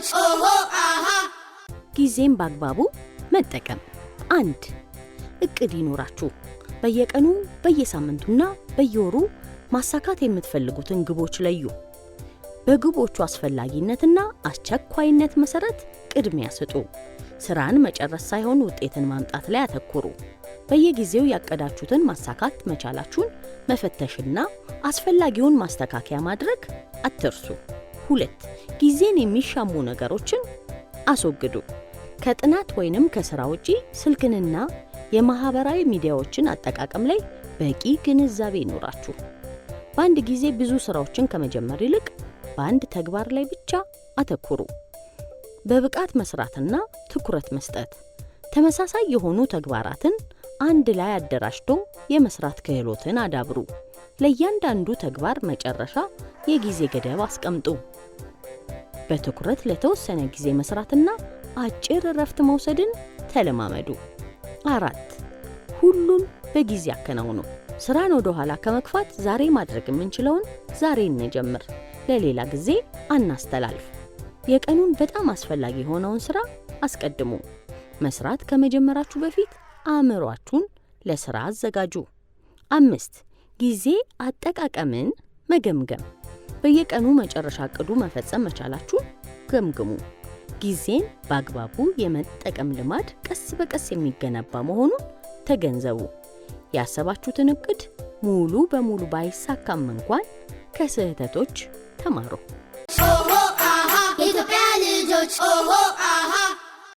ልጆች ኦሆ አሃ ጊዜን በአግባቡ መጠቀም። 1. እቅድ ይኖራችሁ። በየቀኑ በየሳምንቱና በየወሩ ማሳካት የምትፈልጉትን ግቦች ለዩ። በግቦቹ አስፈላጊነትና አስቸኳይነት መሰረት ቅድሚያ ስጡ። ስራን መጨረስ ሳይሆን ውጤትን ማምጣት ላይ አተኩሩ። በየጊዜው ያቀዳችሁትን ማሳካት መቻላችሁን መፈተሽና አስፈላጊውን ማስተካከያ ማድረግ አትርሱ። 2. ጊዜን የሚሻሙ ነገሮችን አስወግዱ። ከጥናት ወይንም ከስራ ውጪ ስልክንና የማህበራዊ ሚዲያዎችን አጠቃቀም ላይ በቂ ግንዛቤ ይኖራችሁ። በአንድ ጊዜ ብዙ ስራዎችን ከመጀመር ይልቅ በአንድ ተግባር ላይ ብቻ አተኩሩ። በብቃት መስራትና ትኩረት መስጠት። ተመሳሳይ የሆኑ ተግባራትን አንድ ላይ አደራጅቶ የመስራት ክህሎትን አዳብሩ። ለእያንዳንዱ ተግባር መጨረሻ የጊዜ ገደብ አስቀምጡ። በትኩረት ለተወሰነ ጊዜ መስራትና አጭር እረፍት መውሰድን ተለማመዱ። 4. ሁሉን በጊዜ አከናውኑ። ስራን ወደ ኋላ ከመግፋት ዛሬ ማድረግ የምንችለውን ዛሬ እንጀምር፣ ለሌላ ጊዜ አናስተላልፍ። የቀኑን በጣም አስፈላጊ የሆነውን ስራ አስቀድሙ። መስራት ከመጀመራችሁ በፊት አእምሯችሁን ለስራ አዘጋጁ። 5. ጊዜ አጠቃቀምን መገምገም። በየቀኑ መጨረሻ ዕቅዱ መፈጸም መቻላችሁን ገምግሙ። ጊዜን በአግባቡ የመጠቀም ልማድ ቀስ በቀስ የሚገነባ መሆኑን ተገንዘቡ። ያሰባችሁትን ዕቅድ ሙሉ በሙሉ ባይሳካም እንኳን ከስህተቶች ተማሩ። ኦሆ አሃ የኢትዮጵያ ልጆች ኦሆ አሃ